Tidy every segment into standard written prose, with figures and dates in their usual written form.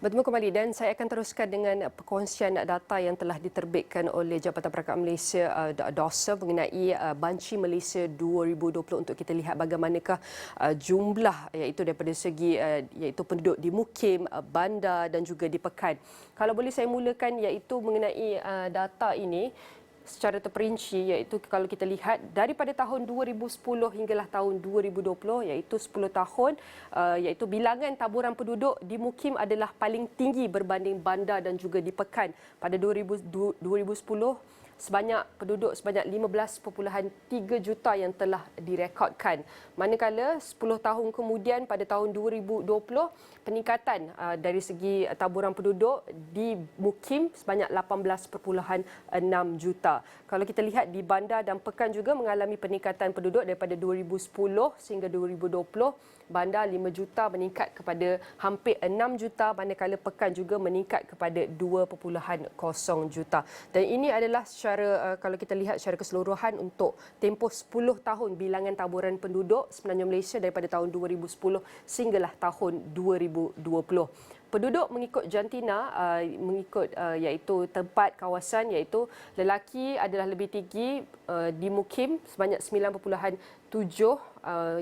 Bertemu kembali dan saya akan teruskan dengan perkongsian data yang telah diterbitkan oleh Jabatan Perakam Malaysia DOSA mengenai Banci Malaysia 2020 untuk kita lihat bagaimanakah jumlah iaitu daripada segi iaitu penduduk di mukim, bandar dan juga di pekan. Kalau boleh saya mulakan iaitu mengenai data ini secara terperinci iaitu kalau kita lihat daripada tahun 2010 hinggalah tahun 2020 iaitu 10 tahun iaitu bilangan taburan penduduk di mukim adalah paling tinggi berbanding bandar dan juga di pekan. Pada 2010 sebanyak penduduk sebanyak 15.3 juta yang telah direkodkan. Manakala 10 tahun kemudian pada tahun 2020 peningkatan dari segi taburan penduduk di mukim sebanyak 18.6 juta. Kalau kita lihat di bandar dan pekan juga mengalami peningkatan penduduk daripada 2010 sehingga 2020, bandar 5 juta meningkat kepada hampir 6 juta, manakala pekan juga meningkat kepada 2.0 juta. Dan ini adalah secara kalau kita lihat secara keseluruhan untuk tempoh 10 tahun bilangan taburan penduduk sebenarnya Malaysia daripada tahun 2010 sehinggalah tahun 2020. Penduduk mengikut jantina mengikut iaitu tempat kawasan iaitu lelaki adalah lebih tinggi di mukim sebanyak 9.7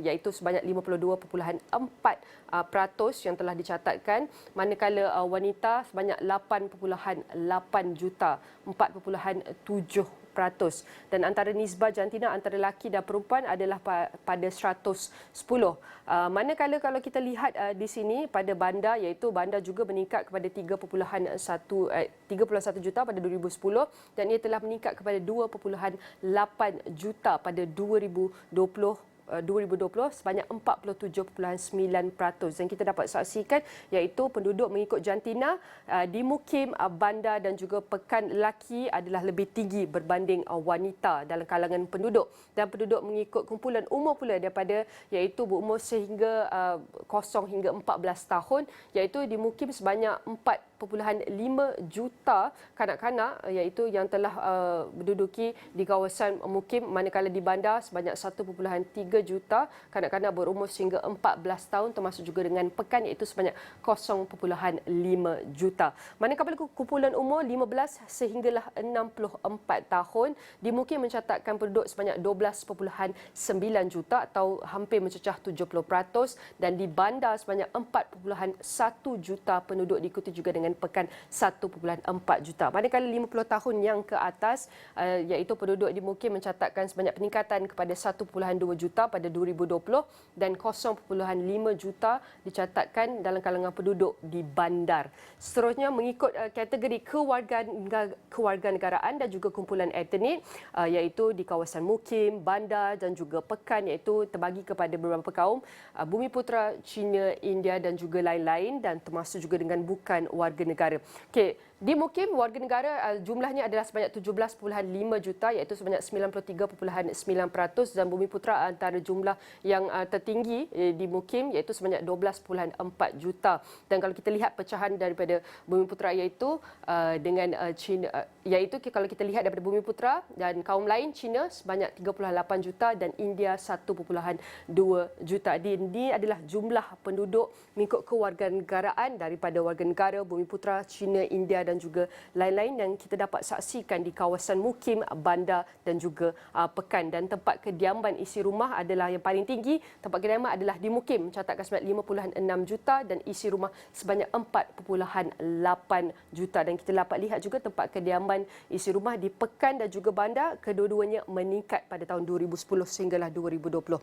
iaitu sebanyak 52.4% yang telah dicatatkan, manakala wanita sebanyak 8.8 juta 4.7%. Dan antara nisbah jantina antara lelaki dan perempuan adalah pada 110. Manakala kalau kita lihat di sini pada bandar iaitu bandar juga meningkat kepada 3.1 juta pada 2010 dan ia telah meningkat kepada 2.8 juta pada 2020 sebanyak 47.9% dan kita dapat saksikan iaitu penduduk mengikut jantina di mukim, bandar dan juga pekan lelaki adalah lebih tinggi berbanding wanita dalam kalangan penduduk, dan penduduk mengikut kumpulan umur pula daripada iaitu berumur sehingga 0 hingga 14 tahun iaitu di mukim sebanyak 4.5 juta kanak-kanak iaitu yang telah menduduki di kawasan mukim, manakala di bandar sebanyak 1.3 juta kanak-kanak berumur sehingga 14 tahun termasuk juga dengan pekan iaitu sebanyak 0.5 juta. Manakala kumpulan umur 15 sehinggalah 64 tahun di mukim mencatatkan penduduk sebanyak 12.9 juta atau hampir mencecah 70% dan di bandar sebanyak 4.1 juta penduduk diikuti juga dengan pekan 1.4 juta. Manakala 50 tahun yang ke atas iaitu penduduk di mukim mencatatkan sebanyak peningkatan kepada 1.2 juta pada 2020 dan 0.5 juta dicatatkan dalam kalangan penduduk di bandar. Seterusnya mengikut kategori kewarganegaraan dan juga kumpulan etnik iaitu di kawasan mukim, bandar dan juga pekan iaitu terbagi kepada beberapa kaum, Bumiputera, Cina, India dan juga lain-lain dan termasuk juga dengan bukan warga negara. Okey, di mukim warga negara jumlahnya adalah sebanyak 17.5 juta iaitu sebanyak 93.9% dan Bumiputera antara jumlah yang tertinggi di mukim iaitu sebanyak 12.4 juta. Dan kalau kita lihat pecahan daripada Bumiputera iaitu dengan China iaitu kalau kita lihat daripada Bumiputera dan kaum lain China sebanyak 3.8 juta dan India 1.2 juta. Ini adalah jumlah penduduk mengikut kewarganegaraan daripada warga negara Bumiputera, China, India dan juga lain-lain yang kita dapat saksikan di kawasan mukim, bandar dan juga pekan. Dan tempat kediaman isi rumah adalah yang paling tinggi. Tempat kediaman adalah di mukim mencatatkan sebanyak 5.6 juta dan isi rumah sebanyak 4.8 juta. Dan kita dapat lihat juga tempat kediaman isi rumah di pekan dan juga bandar kedua-duanya meningkat pada tahun 2010 sehinggalah 2020.